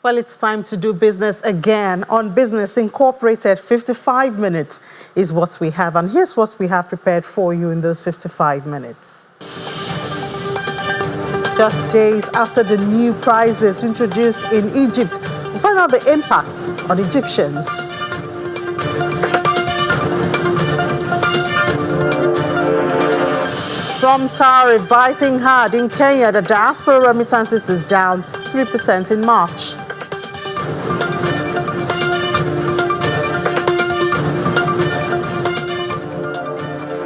Well, it's time to do business again. On Business Incorporated, 55 minutes is what we have. And here's what we have prepared for you in those 55 minutes. Just days after the new prices introduced in Egypt, we'll find out the impact on Egyptians. Trump tariff biting hard in Kenya. The diaspora remittances is down 3% in March.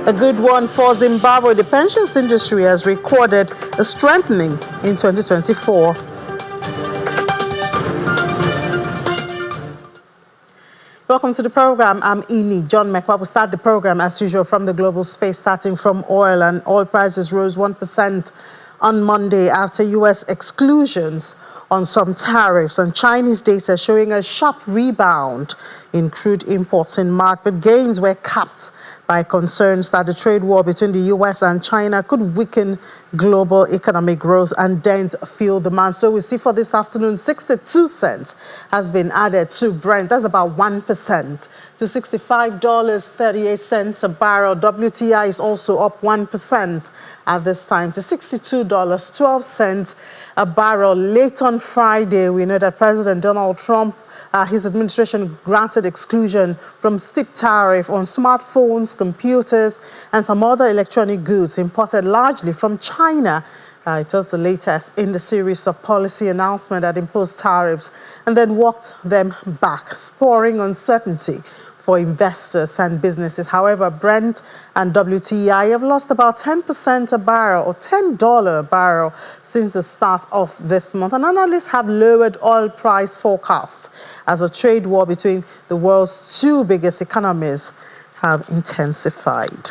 A good one for Zimbabwe. The pensions industry has recorded a strengthening in 2024. Welcome to the program. I'm Ini John McWab. We'll start the program as usual from the global space, starting from oil. And oil prices rose 1% on Monday after U.S. exclusions on some tariffs and Chinese data showing a sharp rebound in crude imports in March, but gains were capped by concerns that the trade war between the U.S. and China could weaken global economic growth and dent fuel demand. So we see for this afternoon, 62 cents has been added to Brent. That's about 1% to $65.38 a barrel. WTI is also up 1% at this time to $62.12 a barrel. Late on Friday, we know that President Donald Trump, his administration granted exclusion from steep tariff on smartphones, computers, and some other electronic goods imported largely from China. It was the latest in the series of policy announcements that imposed tariffs and then walked them back, spurring uncertainty for investors and businesses. However, Brent and WTI have lost about 10% a barrel or $10 a barrel since the start of this month. And analysts have lowered oil price forecasts as a trade war between the world's two biggest economies have intensified.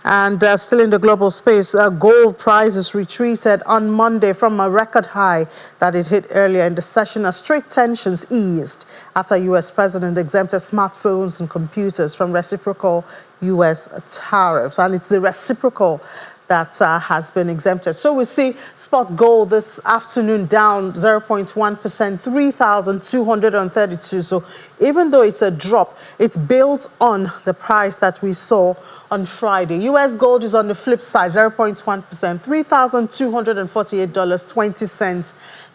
And still in the global space, gold prices retreated on Monday from a record high that it hit earlier in the session as trade tensions eased after U.S. President exempted smartphones and computers from reciprocal U.S. tariffs. And it's the reciprocal that has been exempted. So we see spot gold this afternoon down 0.1%, 3,232. So even though it's a drop, it's built on the price that we saw on Friday. U.S. gold is on the flip side, 0.1%, $3,248.20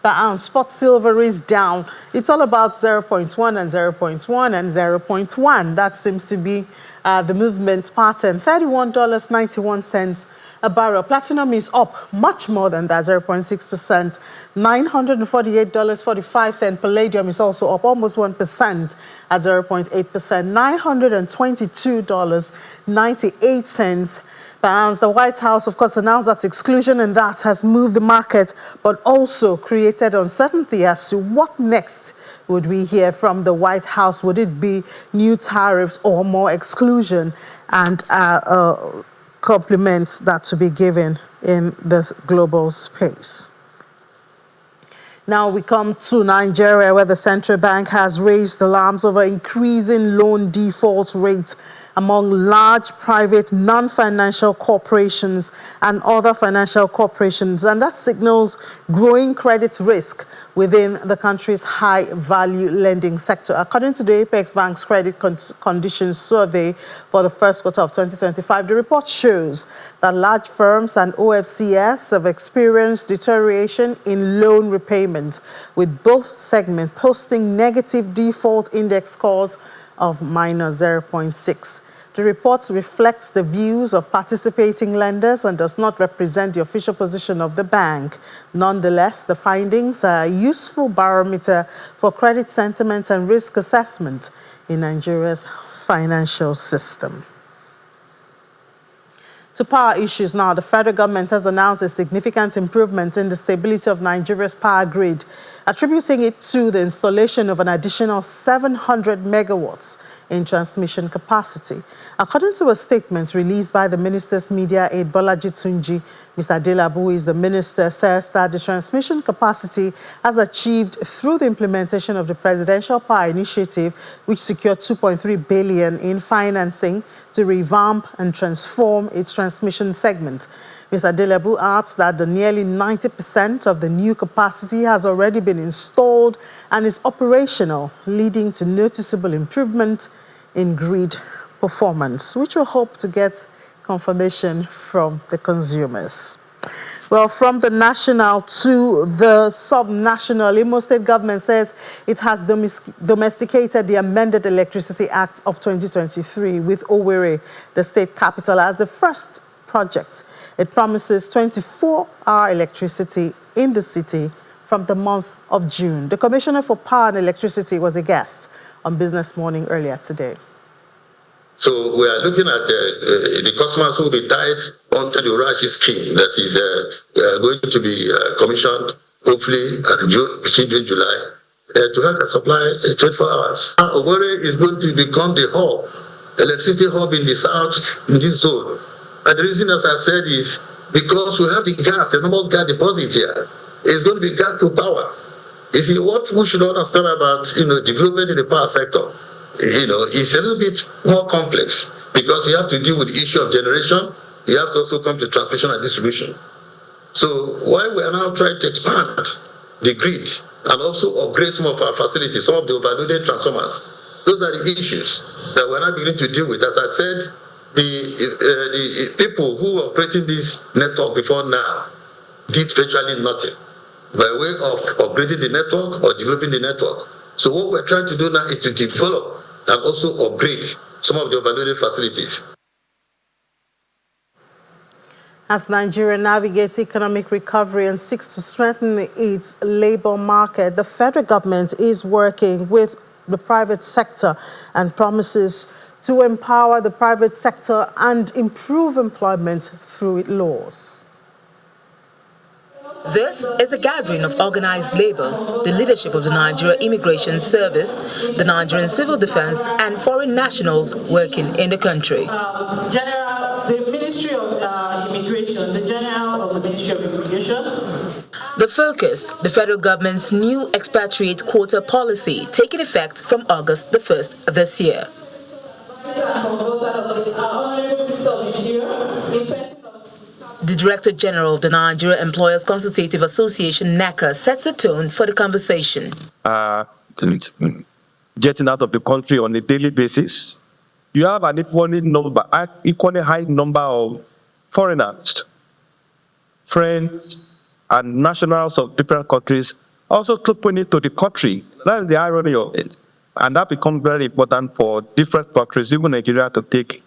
per ounce. Spot silver is down. It's all about 0.1 and 0.1 and 0.1. That seems to be the movement pattern. $31.91 a barrel. Platinum is up much more than that, 0.6%, $948.45. Palladium is also up almost 1% at 0.8%, $922.98 per ounce. The White House, of course, announced that exclusion, and that has moved the market, but also created uncertainty as to what next would we hear from the White House. Would it be new tariffs or more exclusion? And compliments that to be given in the global space. Now we come to Nigeria, where the central bank has raised alarms over increasing loan default rates among large private non-financial corporations and other financial corporations, and that signals growing credit risk within the country's high-value lending sector. According to the Apex Bank's Credit Conditions Survey for the first quarter of 2025, the report shows that large firms and OFCS have experienced deterioration in loan repayment, with both segments posting negative default index scores of -0.6. The report reflects the views of participating lenders and does not represent the official position of the bank. Nonetheless, the findings are a useful barometer for credit sentiment and risk assessment in Nigeria's financial system. To power issues now, the federal government has announced a significant improvement in the stability of Nigeria's power grid, attributing it to the installation of an additional 700 megawatts in transmission capacity. According to a statement released by the minister's media aide Bolaji Tunji, Mr. Adelabu, who is the minister, says that the transmission capacity has achieved through the implementation of the Presidential Power Initiative, which secured 2.3 billion in financing to revamp and transform its transmission segment. Mr. Delebu adds that the nearly 90% of the new capacity has already been installed and is operational, leading to noticeable improvement in grid performance, which we hope to get confirmation from the consumers. Well, from the national to the sub-national, Imo State government says it has domesticated the amended Electricity Act of 2023 with Owerri, the state capital, as the first project. It promises 24-hour electricity in the city from the month of June. The Commissioner for Power and Electricity was a guest on Business Morning earlier today. So we are looking at the customers who will be tied onto the Rashi scheme that is going to be commissioned, hopefully, between June and July, to have a supply 24 hours. Owerri is going to become the hub, electricity hub in the south, in this zone. And the reason, as I said, is because we have the gas, enormous gas deposit here. It's going to be gas to power. You see, what we should understand about development in the power sector, it's a little bit more complex because you have to deal with the issue of generation. You have to also come to transmission and distribution. So while we are now trying to expand the grid and also upgrade some of our facilities, some of the overloaded transformers, those are the issues that we're now beginning to deal with. As I said, the people who were operating this network before now did virtually nothing by way of upgrading the network or developing the network. So what we're trying to do now is to develop and also upgrade some of the overloaded facilities. As Nigeria navigates economic recovery and seeks to strengthen its labor market, the federal government is working with the private sector and promises to empower the private sector and improve employment through its laws. This is a gathering of organized labor, the leadership of the Nigeria Immigration Service, the Nigerian Civil Defense, and foreign nationals working in the country. The Ministry of Immigration, the General of the Ministry of Immigration. The focus, the federal government's new expatriate quota policy, taking effect from August the 1st this year. The Director General of the Nigeria Employers Consultative Association, NACA, sets the tone for the conversation. Getting out of the country on a daily basis, you have an equally high number of foreigners, friends, and nationals of different countries also trooping into the country. That is the irony of it. And that becomes very important for different countries, even Nigeria, to take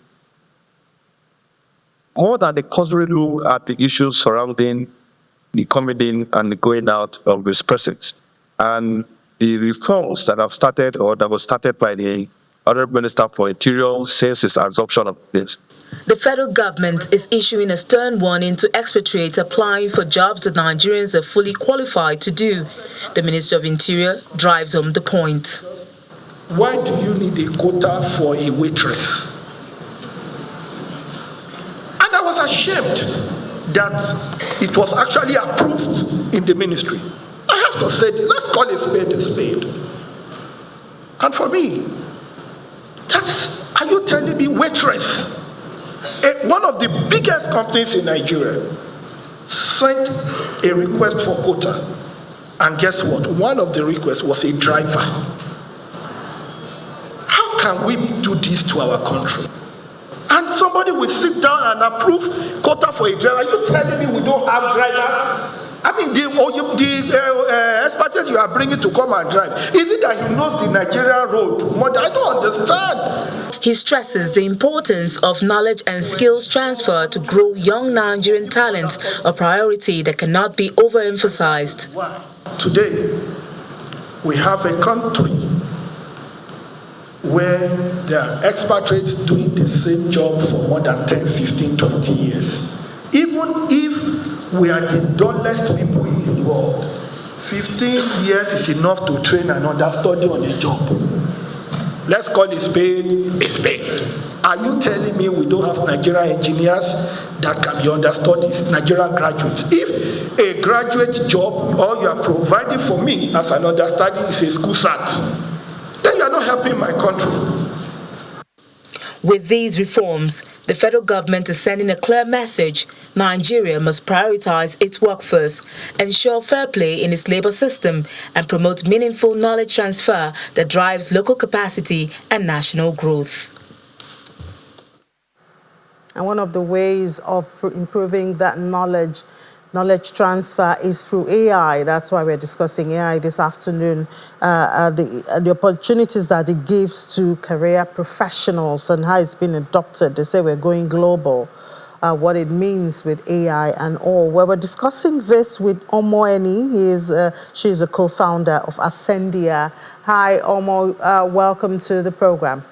more than the cursory look at the issues surrounding the coming in and the going out of these persons. And the reforms that have started or that was started by the Honorable Minister for Interior says his absorption of this. The federal government is issuing a stern warning to expatriates applying for jobs that Nigerians are fully qualified to do. The Minister of Interior drives home the point. Why do you need a quota for a waitress? And I was ashamed that it was actually approved in the ministry. I have to say, let's call a spade a spade. And for me, are you telling me waitress? One of the biggest companies in Nigeria sent a request for quota. And guess what? One of the requests was a driver. How can we do this to our country? And somebody will sit down and approve quota for a driver. Are you telling me we don't have drivers? I mean, the expatriate you are bringing to come and drive, is it that he knows the Nigerian road? I don't understand. He stresses the importance of knowledge and skills transfer to grow young Nigerian talents, a priority that cannot be overemphasized. Today, we have a country where there are expatriates doing the same job for more than 10, 15, 20 years. Even if we are the dullest people in the world, 15 years is enough to train another study on a job. Let's call a spade a spade. Are you telling me we don't have Nigerian engineers that can be understudies, Nigerian graduates? If a graduate job, all you are providing for me as an understudy is a school cert, then you are not helping my country. With these reforms, the federal government is sending a clear message: Nigeria must prioritize its workforce, ensure fair play in its labor system, and promote meaningful knowledge transfer that drives local capacity and national growth. And one of the ways of improving that knowledge transfer is through AI. That's why we're discussing AI this afternoon. The opportunities that it gives to career professionals and how it's been adopted. They say we're going global. What it means with AI and all. We were discussing this with Omo Eni. She's a co-founder of Ascendia. Hi, Omo. Welcome to the program.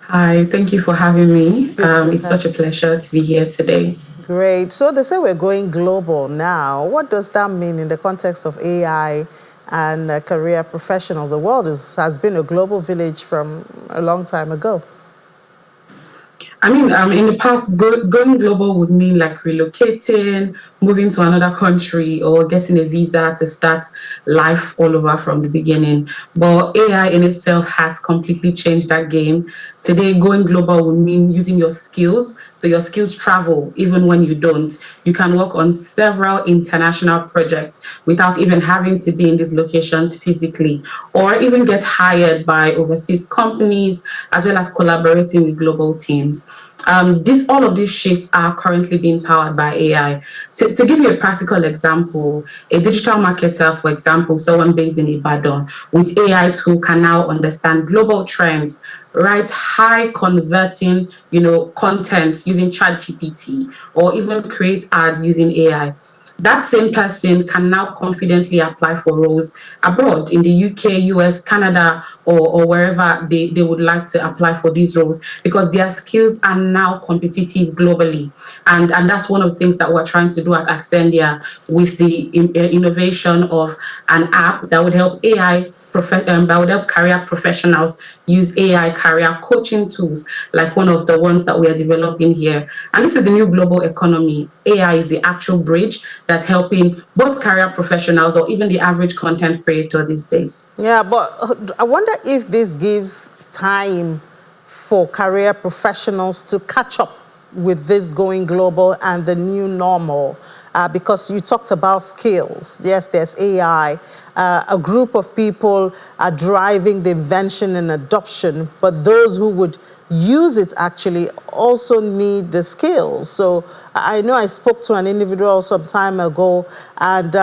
Hi, thank you for having me. It's such a pleasure to be here today. Great. So they say we're going global now. What does that mean in the context of AI and career professionals? The world has been a global village from a long time ago. I mean, in the past, going global would mean like relocating, moving to another country, or getting a visa to start life all over from the beginning. But AI in itself has completely changed that game. Today, going global would mean using your skills. So your skills travel even when you don't. You can work on several international projects without even having to be in these locations physically, or even get hired by overseas companies, as well as collaborating with global teams. All of these shifts are currently being powered by AI. To give you a practical example, a digital marketer, for example, someone based in Ibadan, with AI tool can now understand global trends, write high converting, content using ChatGPT, or even create ads using AI. That same person can now confidently apply for roles abroad in the UK, US, Canada, or wherever they would like to apply for these roles, because their skills are now competitive globally. And that's one of the things that we're trying to do at Accendia with the innovation of an app that would help that would help career professionals use AI career coaching tools, like one of the ones that we are developing here. And this is the new global economy. AI is the actual bridge that's helping both career professionals or even the average content creator these days. Yeah, but I wonder if this gives time for career professionals to catch up with this going global and the new normal. Because you talked about skills. Yes, there's AI. A group of people are driving the invention and adoption, but those who would use it actually also need the skills. So I know I spoke to an individual some time ago, and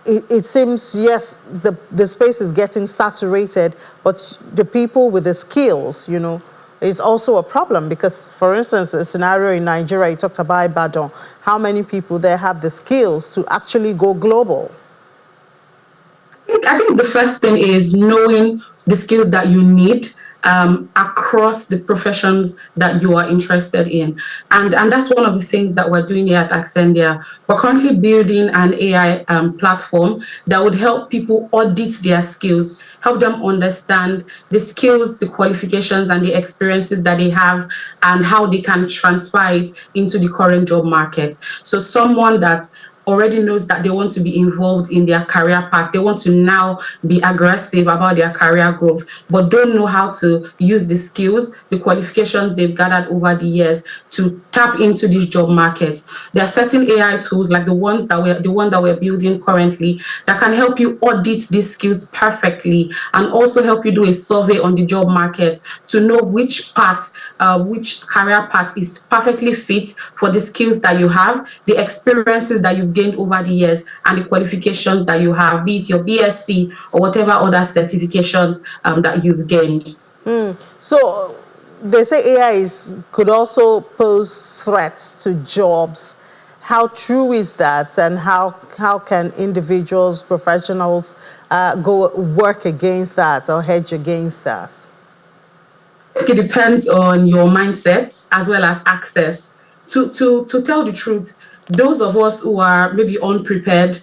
it seems, yes, the space is getting saturated, but the people with the skills, is also a problem. Because, for instance, a scenario in Nigeria, you talked about Ibadan, how many people there have the skills to actually go global? I think the first thing is knowing the skills that you need across the professions that you are interested in. And that's one of the things that we're doing here at Accendia. We're currently building an AI platform that would help people audit their skills, help them understand the skills, the qualifications, and the experiences that they have, and how they can transfer it into the current job market. So someone that already knows that they want to be involved in their career path. They want to now be aggressive about their career growth, but don't know how to use the skills, the qualifications they've gathered over the years to tap into this job market. There are certain AI tools like the one that we're building currently that can help you audit these skills perfectly, and also help you do a survey on the job market to know which career path is perfectly fit for the skills that you have, the experiences that you've gained over the years, and the qualifications that you have, be it your BSc or whatever other certifications that you've gained. So they say AI could also pose threats to jobs. How true is that, and how can individuals, professionals, go work against that or hedge against that? It depends on your mindset as well as access. To tell the truth, those of us who are maybe unprepared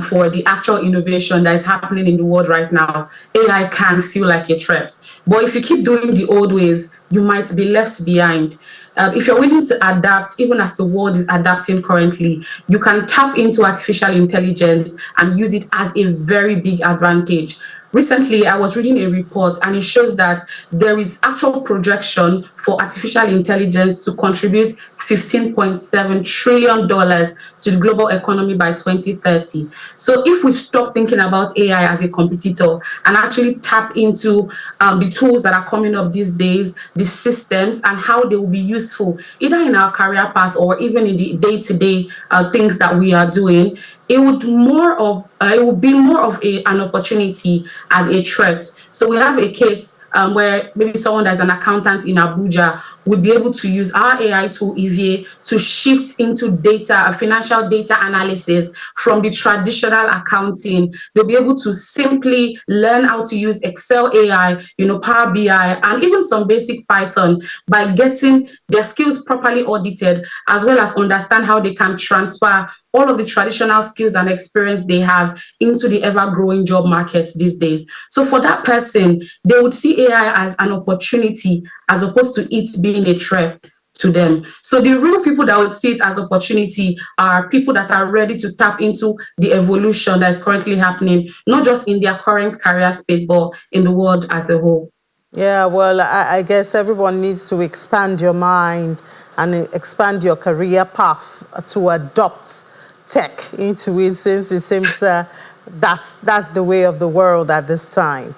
for the actual innovation that is happening in the world right now, AI can feel like a threat. But if you keep doing the old ways, you might be left behind. If you're willing to adapt, even as the world is adapting currently, you can tap into artificial intelligence and use it as a very big advantage. recently I was reading a report and it shows that there is actual projection for artificial intelligence to contribute $15.7 trillion to the global economy by 2030. So if we stop thinking about AI as a competitor and actually tap into the tools that are coming up these days, the systems, and how they will be useful, either in our career path or even in the day-to-day things that we are doing, it would it would be more of an opportunity as a threat. So we have a case where maybe someone that's an accountant in Abuja would be able to use our AI tool EVA to shift into data, financial data analysis from the traditional accounting. They'll be able to simply learn how to use Excel AI, Power BI, and even some basic Python by getting their skills properly audited, as well as understand how they can transfer all of the traditional skills and experience they have into the ever-growing job markets these days. So for that person, they would see AI as an opportunity as opposed to it being a threat to them. So the real people that would see it as opportunity are people that are ready to tap into the evolution that is currently happening, not just in their current career space, but in the world as a whole. Yeah, well, I guess everyone needs to expand your mind and expand your career path to adopt tech into it, since it seems that's the way of the world at this time.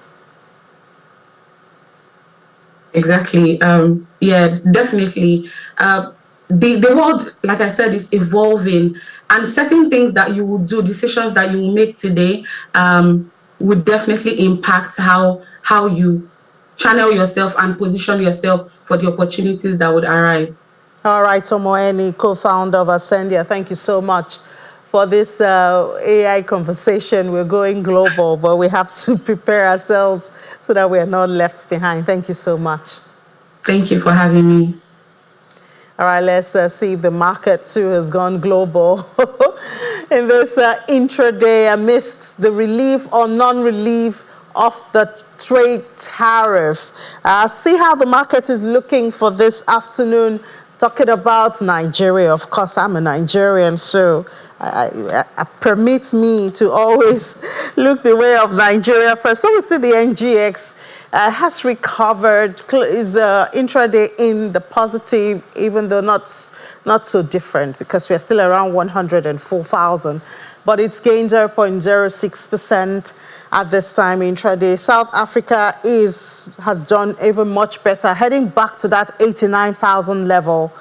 Exactly. Yeah, definitely. The world, like I said, is evolving, and certain things that you will do, decisions that you will make today, would definitely impact how you channel yourself and position yourself for the opportunities that would arise. All right, Tomoeni, co-founder of Ascendia, thank you so much for this AI conversation. We're going global, but we have to prepare ourselves so that we're not left behind. Thank you so much. Thank you for having me. All right, let's see if the market too has gone global in this intraday amidst the relief or non-relief of the trade tariff. See how the market is looking for this afternoon. Talking about Nigeria, of course, I'm a Nigerian, so permits me to always look the way of Nigeria first. So we see the NGX has recovered, is intraday in the positive, even though not so different, because we're still around 104,000. But it's gained 0.06% at this time intraday. South Africa has done even much better, heading back to that 89,000 level,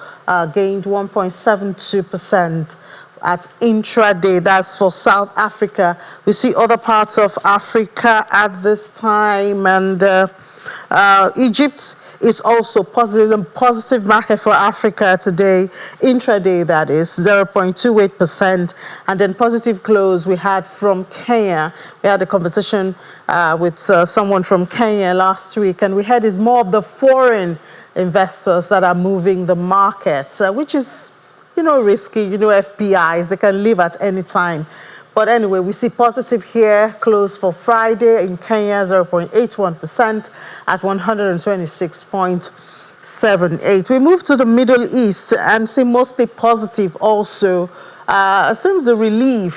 gained 1.72% at intraday. That's for South Africa. We see other parts of Africa at this time, and Egypt is also positive market for Africa today, intraday, that is 0.28%, and then positive close we had from Kenya. We had a conversation with someone from Kenya last week, and we had is more of the foreign investors that are moving the market, which is risky, FPIs, they can leave at any time. But anyway, we see positive here, close for Friday in Kenya, 0.81% at 126.78. We move to the Middle East and see mostly positive also. Seems the relief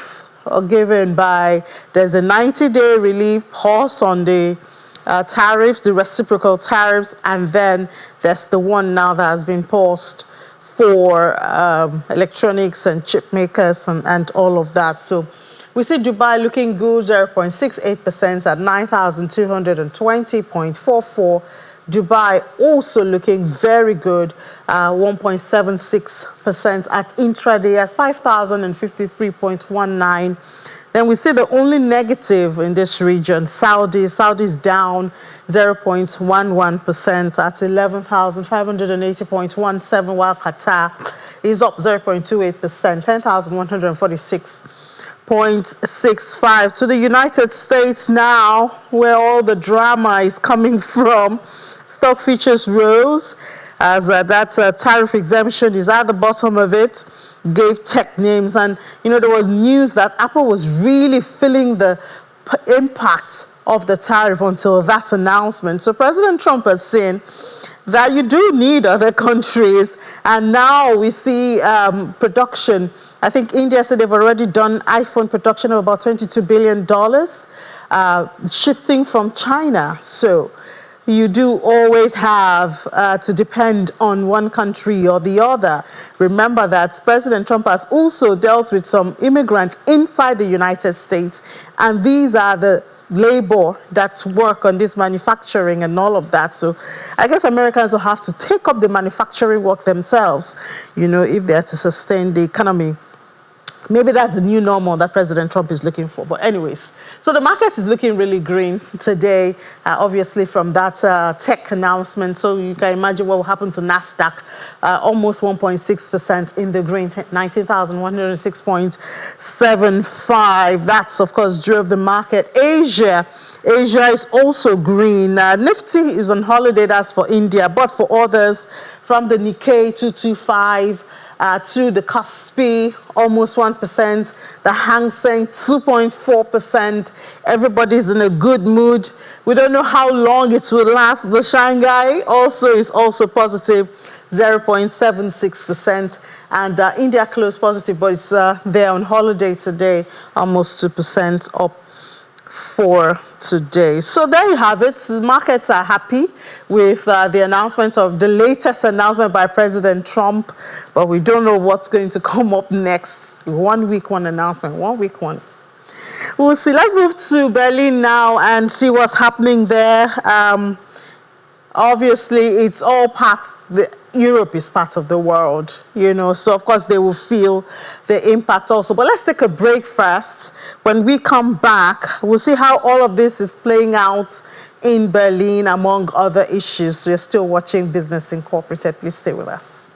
given by, there's a 90-day relief pause on the tariffs, the reciprocal tariffs, and then there's the one now that has been paused for electronics and chip makers and all of that. So we see Dubai looking good, 0.68% at 9,220.44. Dubai also looking very good, 1.76% at intraday at 5,053.19. Then we see the only negative in this region, Saudi. Saudi's down 0.11% at 11,580.17, while Qatar is up 0.28%, 10,146.65. To the United States now, where all the drama is coming from. Stock futures rose as that tariff exemption is at the bottom of it, gave tech names, and there was news that Apple was really feeling the impact of the tariff until that announcement. So President Trump has seen that you do need other countries, and now we see production. I think India said they've already done iPhone production of about $22 billion. shifting from China. So you do always have to depend on one country or the other. Remember that President Trump has also dealt with some immigrants inside the United States, and these are the labor that work on this manufacturing and all of that. So I guess Americans will have to take up the manufacturing work themselves, if they are to sustain the economy. Maybe that's the new normal that President Trump is looking for. But anyways, so the market is looking really green today, obviously from that tech announcement. So you can imagine what will happen to NASDAQ, almost 1.6% in the green, 19,106.75. That's, of course, drove the market. Asia is also green. Nifty is on holiday, that's for India, but for others, from the Nikkei 225, to the Kospi, almost 1%, the Hang Seng, 2.4%. Everybody's in a good mood. We don't know how long it will last. The Shanghai is also positive, 0.76%. And India closed positive, but it's there on holiday today, almost 2% up for today. So there you have it. The markets are happy with the latest announcement by President Trump, but we don't know what's going to come up next. 1 week, one announcement, 1 week, one. We'll see. Let's move to Berlin now and see what's happening there. Obviously, it's all parts. Europe is part of the world, so of course they will feel the impact also. But let's take a break first. When we come back, we'll see how all of this is playing out in Berlin, among other issues. We're still watching Business Incorporated. Please stay with us.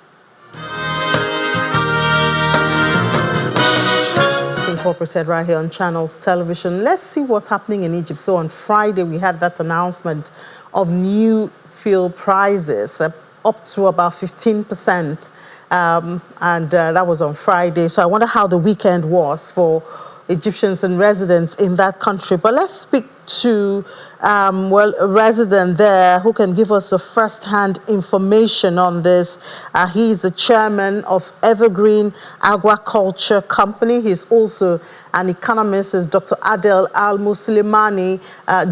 Incorporated right here on Channels Television. Let's see what's happening in Egypt. So on Friday, we had that announcement of new fuel prices, up to about 15%, and that was on Friday. So I wonder how the weekend was for Egyptians and residents in that country. But let's speak to a resident there who can give us the first-hand information on this. He is the chairman of Evergreen Agriculture Company. He's also an economist. Is Dr. Adel Al-Muslimani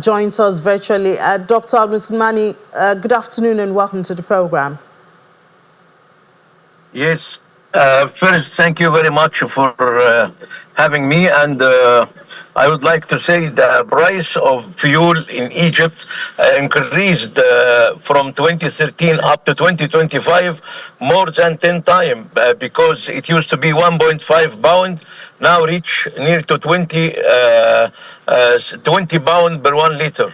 joins us virtually. Dr. Al-Muslimani, good afternoon and welcome to the program. Yes. First, thank you very much for having me. And I would like to say the price of fuel in Egypt increased from 2013 up to 2025 more than 10 times because it used to be 1.5 pound, now reach near to 20 pound per 1 liter.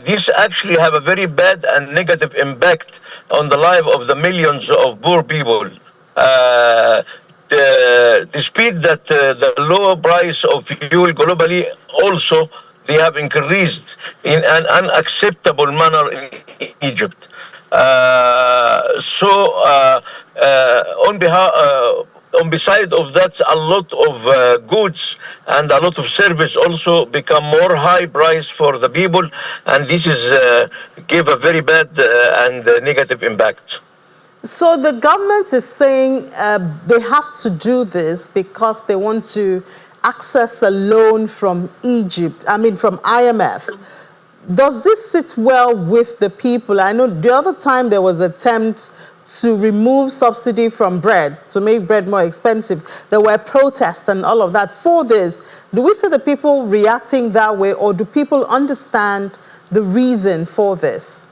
This actually have a very bad and negative impact on the life of the millions of poor people. The speed that the low price of fuel globally also they have increased in an unacceptable manner in Egypt. On beside of that, a lot of goods and a lot of service also become more high price for the people, and this is give a very bad and negative impact. So the government is saying they have to do this because they want to access a loan from from IMF. Does this sit well with the people? I know the other time there was an attempt to remove subsidy from bread, to make bread more expensive. There were protests and all of that for this. Do we see the people reacting that way, or do people understand the reason for this?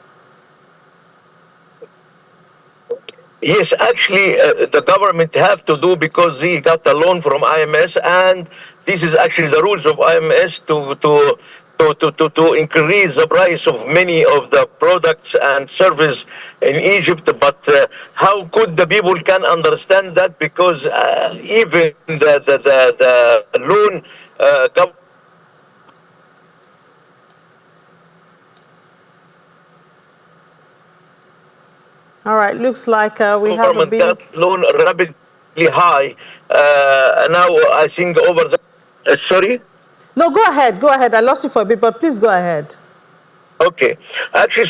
Yes, actually, the government have to do because they got a loan from IMF, and this is actually the rules of IMF to increase the price of many of the products and service in Egypt. But how could the people can understand that? Because even the loan government. All right, looks like we have a got loan rapidly high. Now I think over the. Sorry? No, go ahead. Go ahead. I lost you for a bit, but please go ahead. Okay. Actually,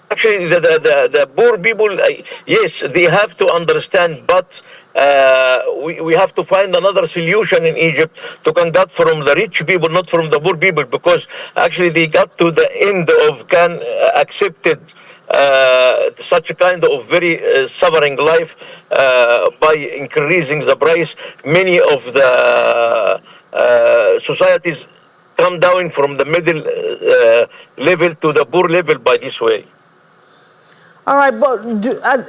Actually, the poor people, yes, they have to understand, but we have to find another solution in Egypt to conduct from the rich people, not from the poor people, because actually they got to the end of accepted such a kind of very suffering life by increasing the price. Many of the societies come down from the middle level to the poor level by this way. All right, but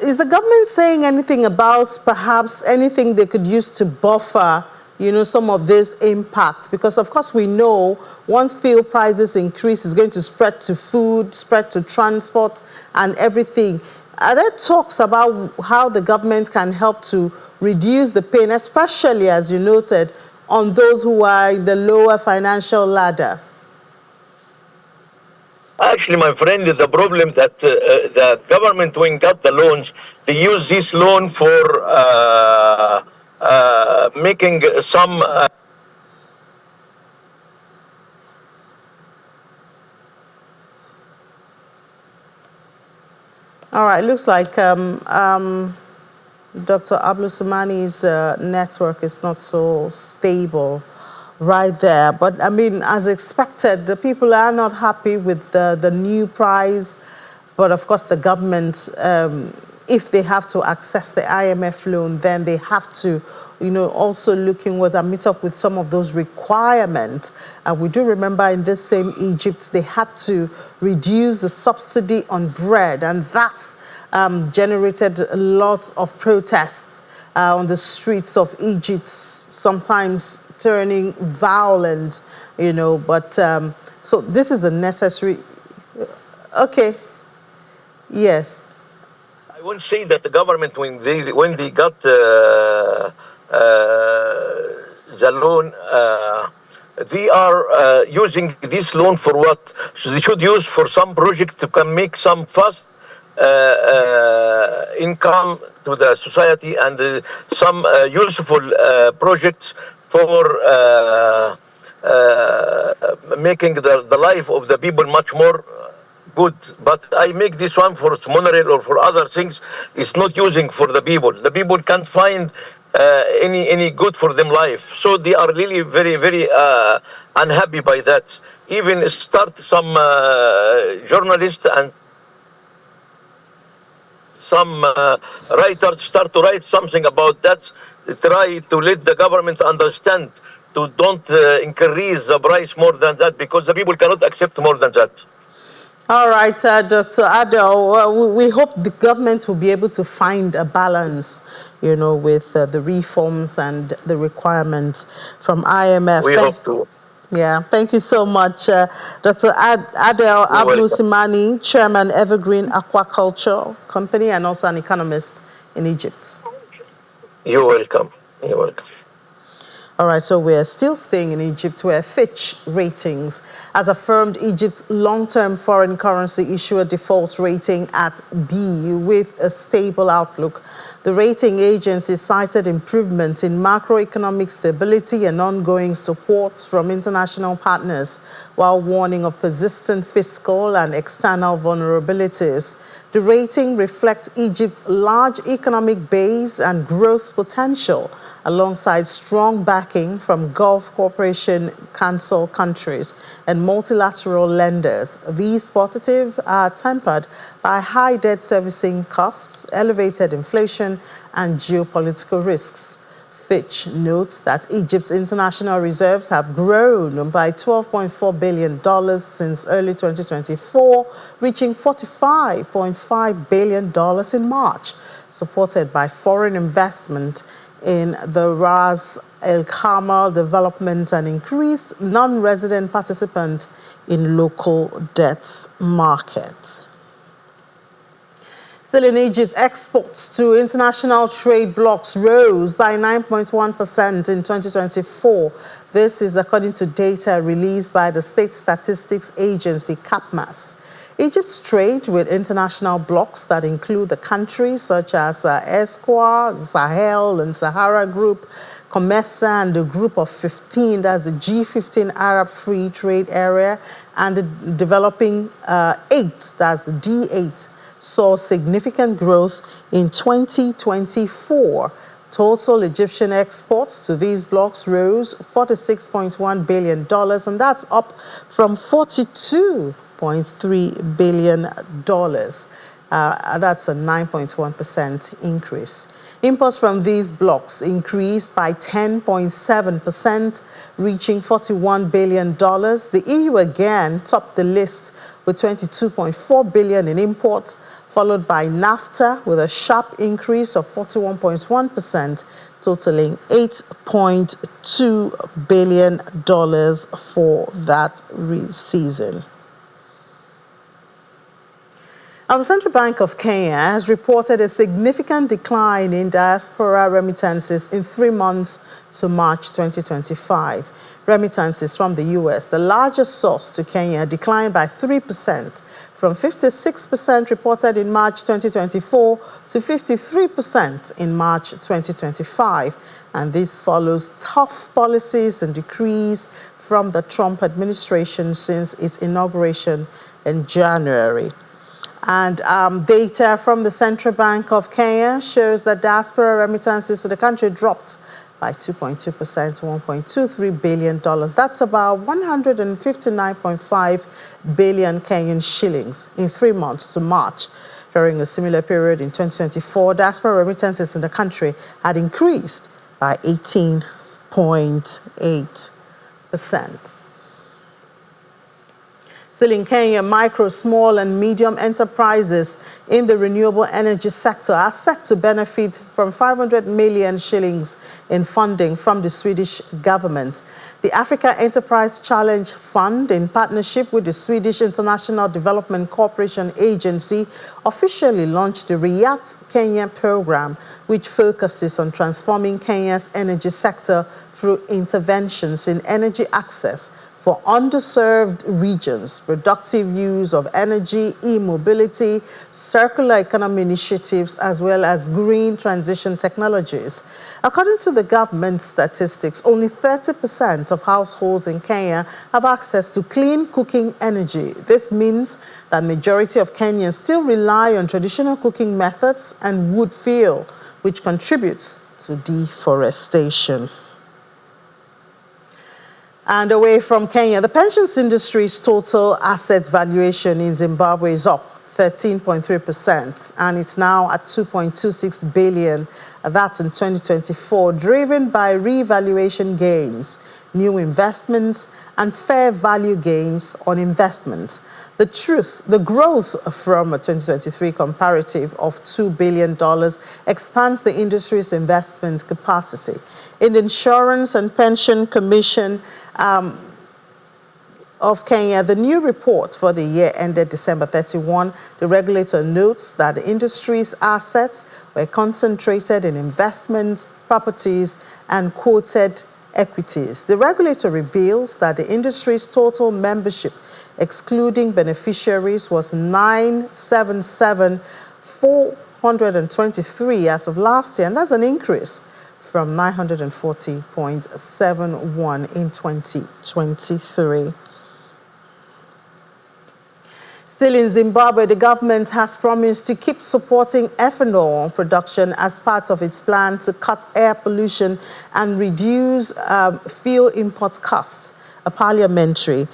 is the government saying anything about perhaps anything they could use to buffer, some of this impact? Because of course we know once fuel prices increase, it's going to spread to food, spread to transport and everything. Are there talks about how the government can help to reduce the pain, especially as you noted, on those who are in the lower financial ladder? Actually, my friend, is the problem that the government, when got the loans, they use this loan for making some. All right, looks like Dr. Abdulsamani's network is not so stable right there. But I mean, as expected, the people are not happy with the new price. But of course, the government, if they have to access the IMF loan, then they have to, also look inward and meet up with some of those requirements. And we do remember in this same Egypt, they had to reduce the subsidy on bread, and that's generated a lot of protests on the streets of Egypt, sometimes turning violent, but so this is a necessary. Okay, yes. I won't say that the government, when they got the loan, they are using this loan for what? So they should use for some project to can make some fast income to the society, and some useful projects for making the life of the people much more good. But I make this one for monorail or for other things. It's not using for the people. The people can't find any good for them life. So they are really very, very unhappy by that. Even start some journalists and some writers start to write something about that, try to let the government understand to don't increase the price more than that, because the people cannot accept more than that. All right, Dr. Adel, we hope the government will be able to find a balance, with the reforms and the requirements from IMF. We hope to. Yeah, thank you so much, Dr. Adel Abdulsamani, Chairman, Evergreen Aquaculture Company, and also an economist in Egypt. You're welcome. You're welcome. All right, so we're still staying in Egypt, where Fitch Ratings has affirmed Egypt's long-term foreign currency issuer default rating at B with a stable outlook. The rating agency cited improvements in macroeconomic stability and ongoing support from international partners, while warning of persistent fiscal and external vulnerabilities. The rating reflects Egypt's large economic base and growth potential, alongside strong backing from Gulf Cooperation Council countries and multilateral lenders. These positives are tempered by high debt servicing costs, elevated inflation, and geopolitical risks. Fitch notes that Egypt's international reserves have grown by $12.4 billion since early 2024, reaching $45.5 billion in March, supported by foreign investment in the Ras Al Khaimah development and increased non-resident participant in local debt markets. Still in Egypt, exports to international trade blocs rose by 9.1% in 2024. This is according to data released by the State Statistics Agency, CAPMAS. Egypt's trade with international blocs that include the countries such as ESCOWA, Sahel and Sahara Group, COMESA and the Group of 15, that's the G15 Arab Free Trade Area, and the Developing 8, that's the D8, saw significant growth in 2024. Total Egyptian exports to these blocs rose $46.1 billion, and that's up from $42.3 billion. That's a 9.1% increase. Imports from these blocs increased by 10.7%, reaching $41 billion. The EU again topped the list with $22.4 billion in imports, followed by NAFTA with a sharp increase of 41.1%, totaling $8.2 billion for that season. Now, the Central Bank of Kenya has reported a significant decline in diaspora remittances in 3 months to March 2025. Remittances from the U.S., the largest source to Kenya, declined by 3%, from 56% reported in March 2024 to 53% in March 2025. And this follows tough policies and decrees from the Trump administration since its inauguration in January. And data from the Central Bank of Kenya shows that diaspora remittances to the country dropped by 2.2% to $1.23 billion. That's about 159.5 billion Kenyan shillings in 3 months to March. During a similar period in 2024, diaspora remittances in the country had increased by 18.8%. Still in Kenya, micro, small and medium enterprises in the renewable energy sector are set to benefit from 500 million shillings in funding from the Swedish government. The Africa Enterprise Challenge Fund, in partnership with the Swedish International Development Cooperation Agency, officially launched the React Kenya program, which focuses on transforming Kenya's energy sector through interventions in energy access for underserved regions, productive use of energy, e-mobility, circular economy initiatives, as well as green transition technologies. According to the government statistics, only 30% of households in Kenya have access to clean cooking energy. This means that majority of Kenyans still rely on traditional cooking methods and wood fuel, which contributes to deforestation. And away from Kenya, the pensions industry's total asset valuation in Zimbabwe is up 13.3%, and it's now at 2.26 billion. That's in 2024, driven by revaluation gains, new investments, and fair value gains on investments. The growth from a 2023 comparative of $2 billion expands the industry's investment capacity. In the Insurance and Pension Commission of Kenya, the new report for the year ended December 31, the regulator notes that the industry's assets were concentrated in investments, properties, and quoted equities. The regulator reveals that the industry's total membership, excluding beneficiaries, was 977,423 as of last year, and that's an increase from 940.71 in 2023. Still in Zimbabwe, the government has promised to keep supporting ethanol production as part of its plan to cut air pollution and reduce fuel import costs. A parliamentary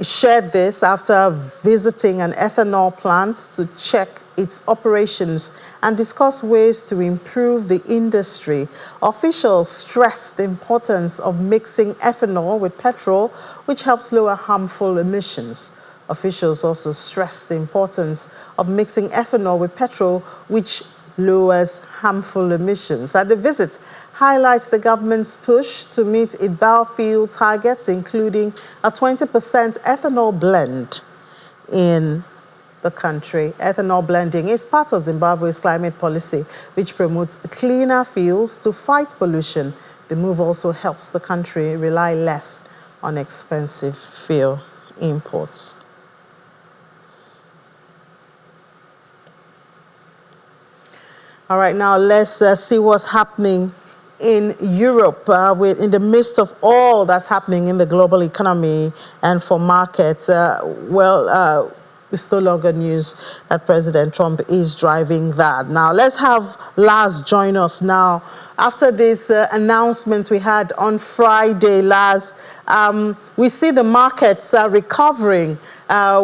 shared this after visiting an ethanol plant to check its operations and discuss ways to improve the industry. Officials stressed the importance of mixing ethanol with petrol, which helps lower harmful emissions. Officials also stressed the importance of mixing ethanol with petrol, which lowers harmful emissions. And the visit highlights the government's push to meet its biofuel targets, including a 20% ethanol blend in the country. Ethanol blending is part of Zimbabwe's climate policy, which promotes cleaner fuels to fight pollution. The move also helps the country rely less on expensive fuel imports. All right, now let's see what's happening in Europe in the midst of all that's happening in the global economy and for markets. It's no longer news that President Trump is driving that. Now, let's have Lars join us now. After this announcement we had on Friday, Lars, we see the markets recovering.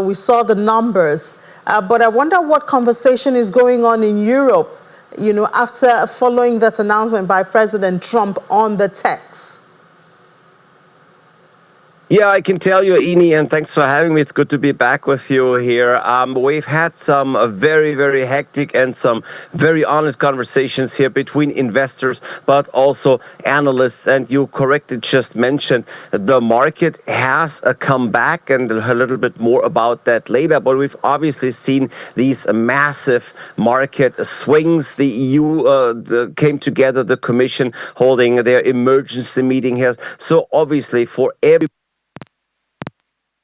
We saw the numbers. But I wonder what conversation is going on in Europe, after following that announcement by President Trump on the tax. Yeah, I can tell you, Ini, and thanks for having me. It's good to be back with you here. We've had some very, very hectic and some very honest conversations here between investors, but also analysts. And you correctly just mentioned the market has come back, and a little bit more about that later. But we've obviously seen these massive market swings. The EU came together, the Commission holding their emergency meeting here. So obviously for every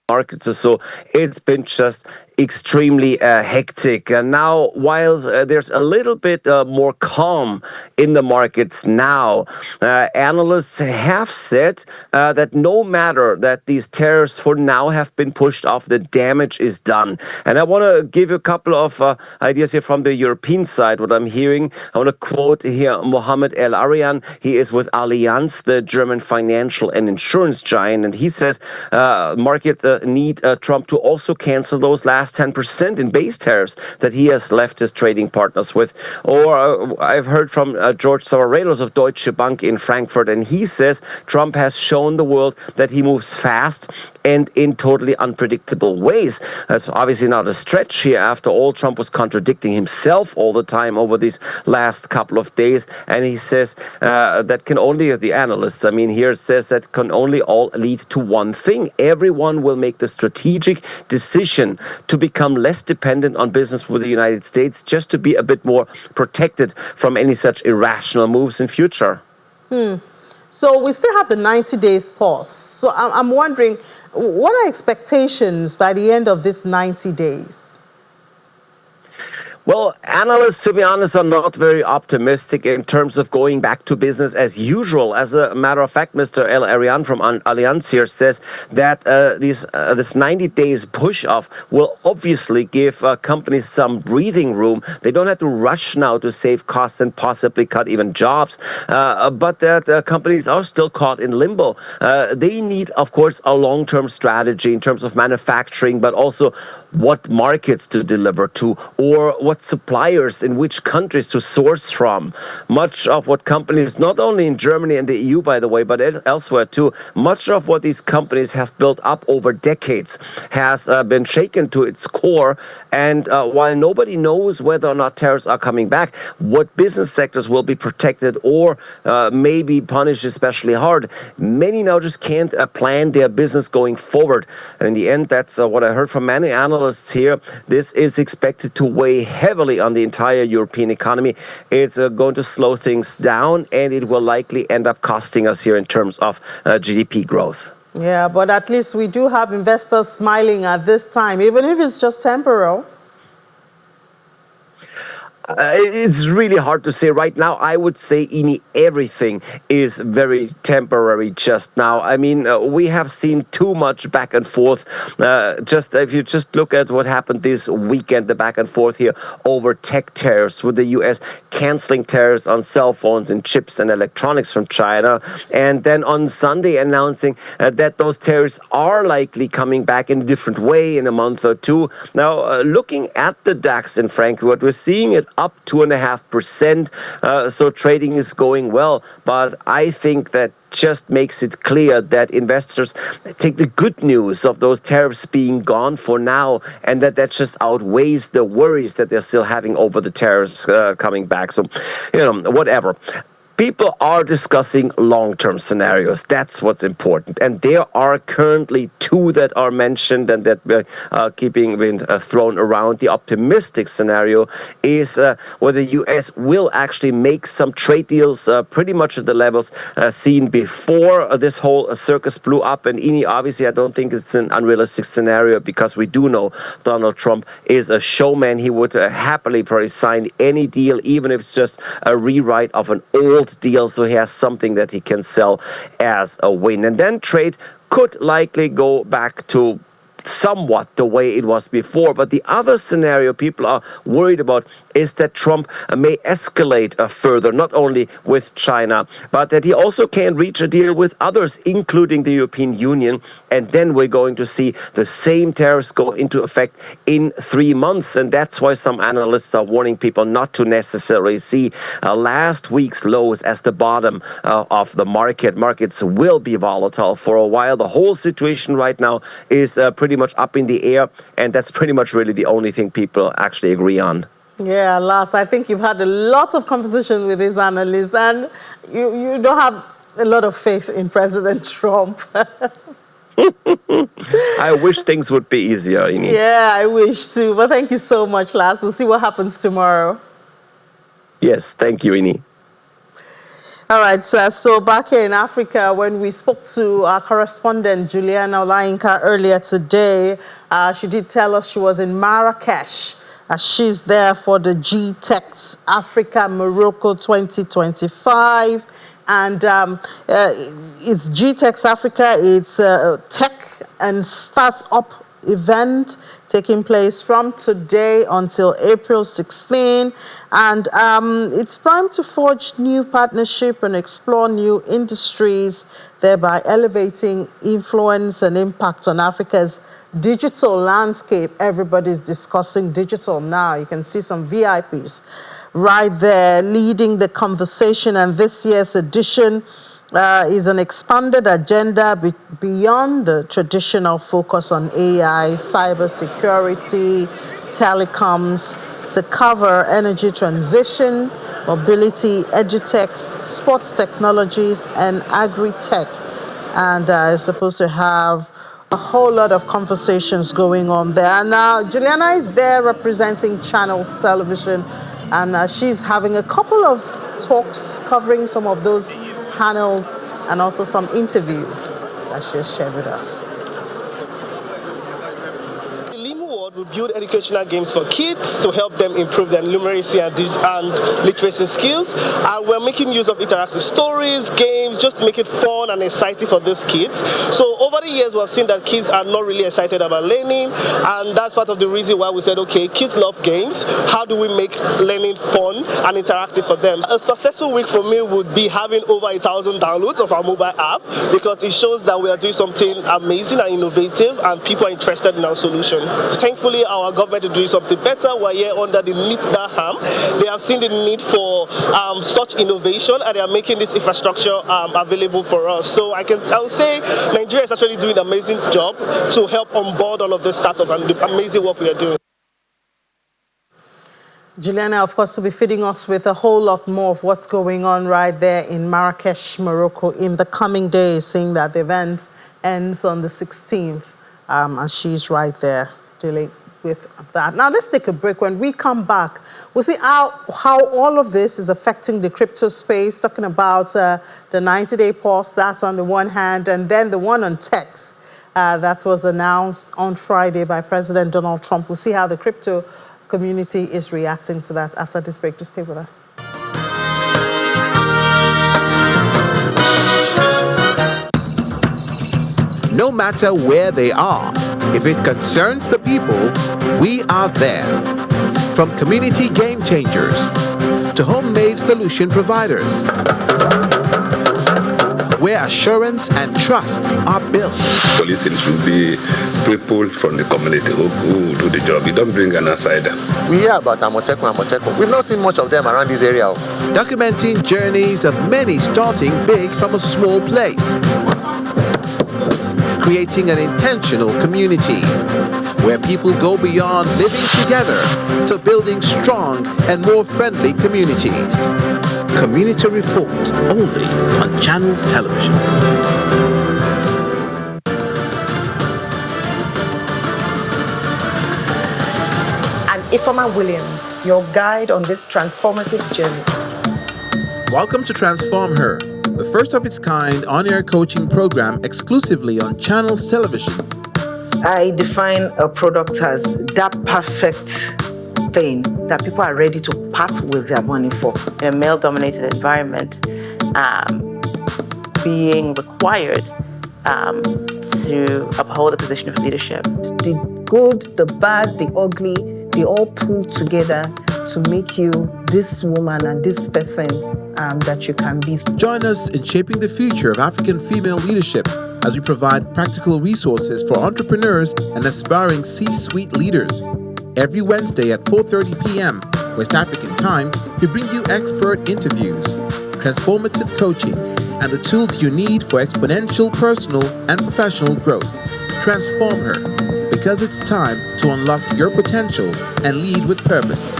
markets or so, it's been just extremely hectic. And now, while there's a little bit more calm in the markets now, analysts have said that no matter that these tariffs for now have been pushed off, the damage is done. And I want to give you a couple of ideas here from the European side, what I'm hearing. I want to quote here Mohammed El Arian. He is with Allianz, the German financial and insurance giant, and he says markets need Trump to also cancel those last 10% in base tariffs that he has left his trading partners with. Or I've heard from George Savarelos of Deutsche Bank in Frankfurt, and he says Trump has shown the world that he moves fast and in totally unpredictable ways. That's obviously not a stretch here. After all, Trump was contradicting himself all the time over these last couple of days, and he says that can only, the analysts, here says that can only all lead to one thing. Everyone will make the strategic decision to become less dependent on business with the United States, just to be a bit more protected from any such irrational moves in future. So we still have the 90 days pause. So I'm wondering, what are expectations by the end of this 90 days? Well, analysts, to be honest, are not very optimistic in terms of going back to business as usual. As a matter of fact, Mr. El Arian from Allianz here says that this 90 days push-off will obviously give companies some breathing room. They don't have to rush now to save costs and possibly cut even jobs, but that companies are still caught in limbo. They need, of course, a long-term strategy in terms of manufacturing, but also what markets to deliver to, or what suppliers in which countries to source from. Much of what companies, not only in Germany and the EU, by the way, but elsewhere too, much of what these companies have built up over decades has been shaken to its core. And while nobody knows whether or not tariffs are coming back, what business sectors will be protected or maybe punished especially hard, many now just can't plan their business going forward. And in the end, that's what I heard from many analysts here. This is expected to weigh heavily on the entire European economy. It's going to slow things down, and it will likely end up costing us here in terms of GDP growth. Yeah, but at least we do have investors smiling at this time, even if it's just temporal. It's really hard to say right now. I would say, Ini, everything is very temporary just now. We have seen too much back and forth. Just if you just look at what happened this weekend, the back and forth here over tech tariffs, with the U.S. canceling tariffs on cell phones and chips and electronics from China, and then on Sunday announcing that those tariffs are likely coming back in a different way in a month or two. Now, looking at the DAX in Frankfurt, we're seeing it up 2.5%. So trading is going well, but I think that just makes it clear that investors take the good news of those tariffs being gone for now, and that just outweighs the worries that they're still having over the tariffs coming back. So, whatever. people are discussing long-term scenarios. That's what's important. And there are currently two that are mentioned and that we're being thrown around. The optimistic scenario is where the U.S. will actually make some trade deals pretty much at the levels seen before this whole circus blew up. And Ini, obviously, I don't think it's an unrealistic scenario because we do know Donald Trump is a showman. He would happily probably sign any deal, even if it's just a rewrite of an old deal, so he has something that he can sell as a win. And then trade could likely go back to somewhat the way it was before. But the other scenario people are worried about is that Trump may escalate further, not only with China, but that he also can reach a deal with others, including the European Union. And then we're going to see the same tariffs go into effect in 3 months. And that's why some analysts are warning people not to necessarily see last week's lows as the bottom of the market. Markets will be volatile for a while. The whole situation right now is pretty much up in the air, and that's pretty much really the only thing people actually agree on. Yeah, Lars, I think you've had a lot of conversations with these analysts, and you don't have a lot of faith in President Trump. I wish things would be easier, Ini. Yeah, I wish too. But thank you so much, Lars. We'll see what happens tomorrow. Yes, thank you, Ini. All right, so back here in Africa, when we spoke to our correspondent, Juliana Olayinka, earlier today, she did tell us she was in Marrakesh. She's there for the GTEx Africa Morocco 2025. And it's GTEx Africa. It's a tech and startup event taking place from today until April 16. And it's primed to forge new partnership and explore new industries, thereby elevating influence and impact on Africa's digital landscape. Everybody's discussing digital now. You can see some VIPs right there leading the conversation. And this year's edition is an expanded agenda beyond the traditional focus on AI, cybersecurity, telecoms, to cover energy transition, mobility, edutech, sports technologies, and agri-tech. And it's supposed to have a whole lot of conversations going on there. And now Juliana is there representing Channels Television, and she's having a couple of talks covering some of those panels and also some interviews that she has shared with us. We build educational games for kids to help them improve their numeracy and literacy skills. And we're making use of interactive stories, games, just to make it fun and exciting for these kids. So over the years, we've seen that kids are not really excited about learning. And that's part of the reason why we said, okay, kids love games. How do we make learning fun and interactive for them? A successful week for me would be having over 1,000 downloads of our mobile app, because it shows that we are doing something amazing and innovative and people are interested in our solution. Thankfully, our government is doing something better. We're here under the NIT Daham. They have seen the need for such innovation, and they are making this infrastructure available for us. So I will say Nigeria is actually doing an amazing job to help onboard all of the startups and the amazing work we are doing. Juliana, of course, will be feeding us with a whole lot more of what's going on right there in Marrakesh, Morocco in the coming days, seeing that the event ends on the 16th, and she's right there dealing with that. Now, let's take a break. When we come back, we'll see how all of this is affecting the crypto space, talking about the 90-day pause, that's on the one hand, and then the one on tax that was announced on Friday by President Donald Trump. We'll see how the crypto community is reacting to that after this break. Just stay with us. No matter where they are, if it concerns the people, we are there. From community game changers to homemade solution providers, where assurance and trust are built. Policing should be people from the community who do the job. You don't bring an outsider. We hear about Amotekun. We've not seen much of them around this area. Documenting journeys of many starting big from a small place. Creating an intentional community where people go beyond living together to building strong and more friendly communities. Community Report, only on Channels Television. And Ifeoma Williams, your guide on this transformative journey. Welcome to Transform Her, the first of its kind on-air coaching program exclusively on Channels Television. I define a product as that perfect thing that people are ready to part with their money for. In a male-dominated environment, being required to uphold a position of leadership. The good, the bad, the ugly, they all pull together to make you this woman and this person that you can be. Join us in shaping the future of African female leadership as we provide practical resources for entrepreneurs and aspiring C-suite leaders. Every Wednesday at 4:30 p.m. West African time, we bring you expert interviews, transformative coaching, and the tools you need for exponential personal and professional growth. Transform Her, because it's time to unlock your potential and lead with purpose.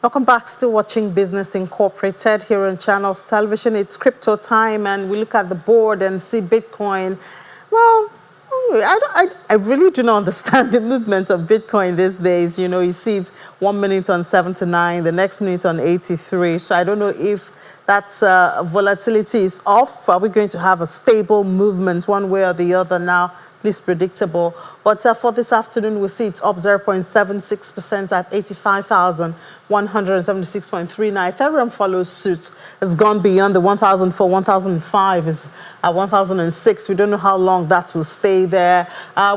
Welcome back. Still watching Business Incorporated here on Channels Television. It's crypto time, and we look at the board and see Bitcoin. Well, I really do not understand the movement of Bitcoin these days. You know, you see it 1 minute on 79, the next minute on 83. So I don't know if that volatility is off. Are we going to have a stable movement one way or the other now? At least predictable. But for this afternoon, we see it's up 0.76% at 85,176.39. Ethereum follows suit. It's gone beyond the 1,004, 1,005 is at 1,006. We don't know how long that will stay there.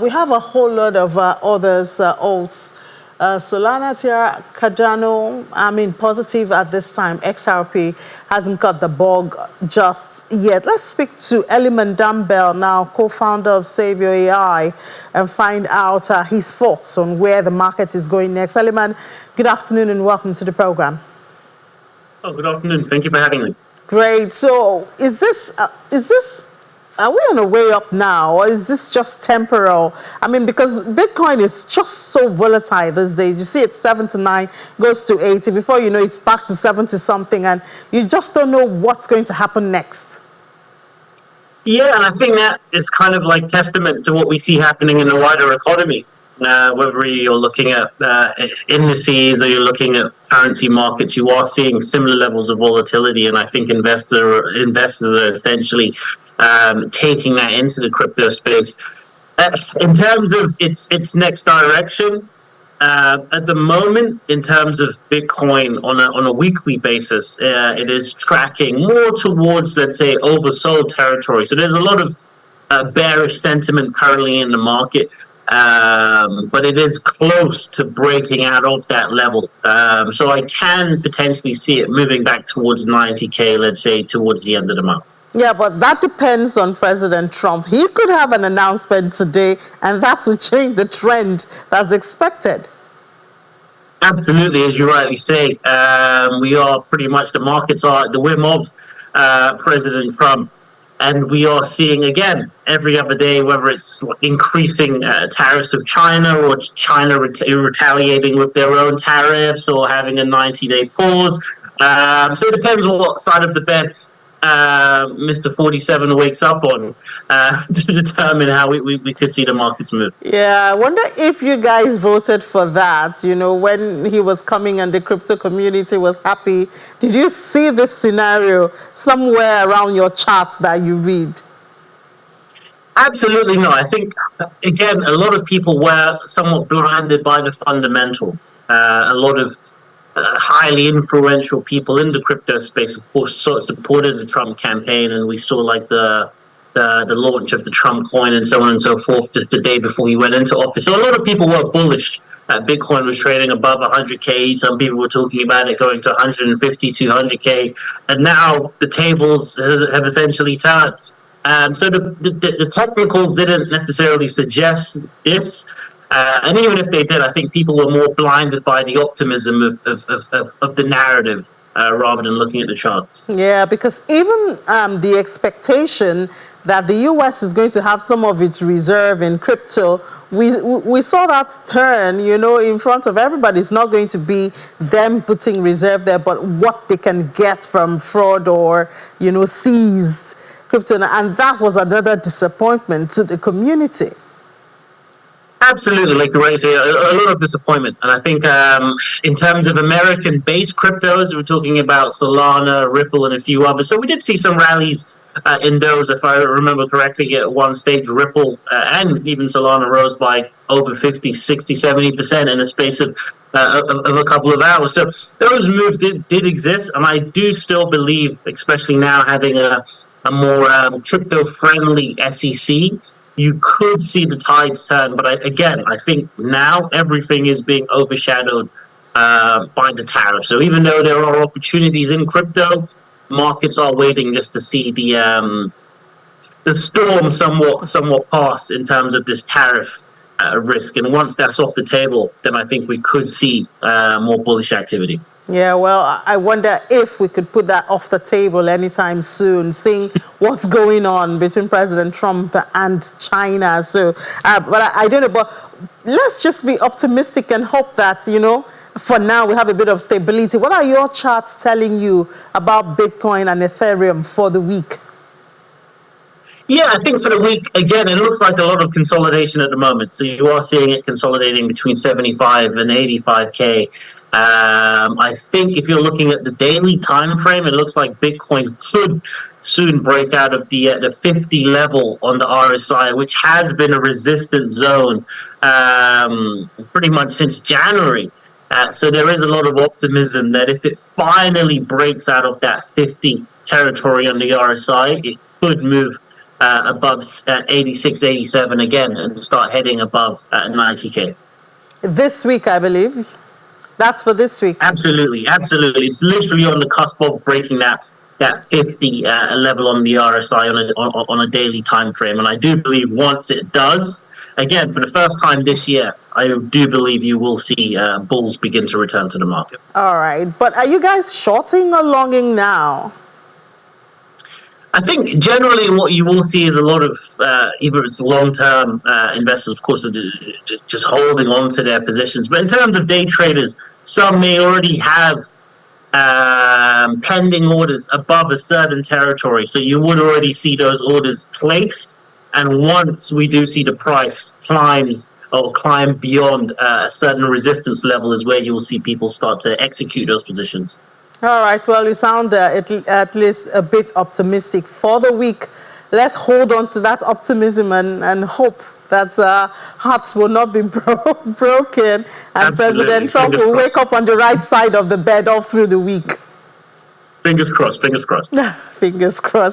We have a whole lot of others, alts. Solana, Terra, Cardano, positive at this time. XRP hasn't got the bug just yet. Let's speak to Eliman Dumbbell now, co-founder of Savior AI, and find out his thoughts on where the market is going next. Eliman, good afternoon and welcome to the program. Oh, good afternoon. Thank you for having me. Great. So, are we on a way up now, or is this just temporal? Because Bitcoin is just so volatile these days. You see it's 79, goes to 80. Before you know, it's back to 70 something, and you just don't know what's going to happen next. Yeah, and I think that is kind of like testament to what we see happening in the wider economy. Whether you're looking at indices or you're looking at currency markets, you are seeing similar levels of volatility, and I think investors are essentially taking that into the crypto space. In terms of its next direction, at the moment, in terms of Bitcoin on a weekly basis, it is tracking more towards, let's say, oversold territory. So there's a lot of bearish sentiment currently in the market, but it is close to breaking out of that level. So I can potentially see it moving back towards 90K, let's say, towards the end of the month. Yeah, but that depends on President Trump. He could have an announcement today, and that would change the trend that's expected. Absolutely, as you rightly say. We are pretty much, the markets are at the whim of President Trump. And we are seeing, again, every other day, whether it's increasing tariffs of China or China retaliating with their own tariffs or having a 90-day pause. So it depends on what side of the bed Mr. 47 wakes up on to determine how we could see the markets move. Yeah, I wonder if you guys voted for that, when he was coming and the crypto community was happy. Did you see this scenario somewhere around your charts that you read? Absolutely not. I think, again, a lot of people were somewhat blinded by the fundamentals. A lot of highly influential people in the crypto space, of course, sort of supported the Trump campaign, and we saw like the launch of the Trump coin and so on and so forth just the day before he went into office. So a lot of people were bullish that Bitcoin was trading above 100K. Some people were talking about it going to 150, 200K, and now the tables have essentially turned. So the technicals didn't necessarily suggest this. And even if they did, I think people were more blinded by the optimism of the narrative. rather than looking at the charts. Yeah, because even the expectation that the US is going to have some of its reserve in crypto, we saw that turn, in front of everybody. It's not going to be them putting reserve there, but what they can get from fraud or, seized crypto. And that was another disappointment to the community. Absolutely, like the way say, a lot of disappointment. And I think in terms of American-based cryptos, we're talking about Solana, Ripple, and a few others. So we did see some rallies in those, if I remember correctly, at one stage, Ripple and even Solana rose by over 50, 60, 70% in a space of a couple of hours. So those moves did exist, and I do still believe, especially now having a more crypto-friendly SEC, you could see the tides turn. But I think now everything is being overshadowed by the tariff. So even though there are opportunities in crypto, markets are waiting just to see the storm somewhat pass in terms of this tariff risk. And once that's off the table, then I think we could see more bullish activity. Yeah, well, I wonder if we could put that off the table anytime soon, seeing what's going on between President Trump and China. So, but I don't know, but let's just be optimistic and hope that, for now we have a bit of stability. What are your charts telling you about Bitcoin and Ethereum for the week? Yeah, I think for the week, again, it looks like a lot of consolidation at the moment. So you are seeing it consolidating between 75 and 85K. I think if you're looking at the daily time frame, it looks like Bitcoin could soon break out of the 50 level on the RSI, which has been a resistant zone pretty much since January. So there is a lot of optimism that if it finally breaks out of that 50 territory on the RSI, it could move above 86, 87 again and start heading above 90K. This week, I believe. That's for this week. Absolutely. It's literally on the cusp of breaking that 50 level on the RSI on a daily time frame. And I do believe once it does, again, for the first time this year, I do believe you will see bulls begin to return to the market. All right. But are you guys shorting or longing now? I think generally what you will see is a lot of either it's long-term investors, of course, are just holding on to their positions. But in terms of day traders, some may already have pending orders above a certain territory. So you would already see those orders placed. And once we do see the price climbs or climb beyond a certain resistance level is where you will see people start to execute those positions. All right. Well, you sound at least a bit optimistic for the week. Let's hold on to that optimism and hope that hearts will not be broken and Absolutely. President Trump will wake up on the right side of the bed all through the week. Fingers crossed. Fingers crossed.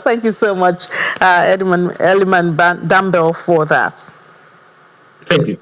Thank you so much, Eliman Dambel, for that. Thank you.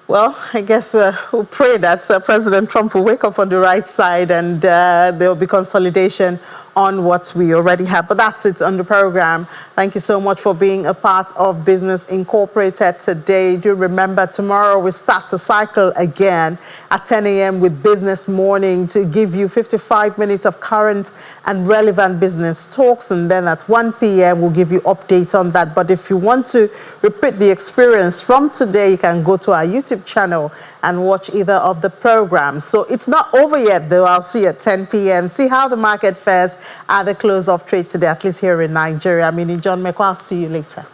Well, I guess we'll pray that President Trump will wake up on the right side and there will be consolidation on what we already have. But that's it on the program. Thank you so much for being a part of Business Incorporated today. Do remember, tomorrow we start the cycle again at 10 a.m. with Business Morning to give you 55 minutes of current and relevant business talks. And then at 1 p.m. we'll give you updates on that. But if you want to repeat the experience from today, you can go to our YouTube channel and watch either of the programs. So it's not over yet, though. I'll see you at 10 p.m. See how the market fares at the close of trade today, at least here in Nigeria. John Mekwa, I'll see you later.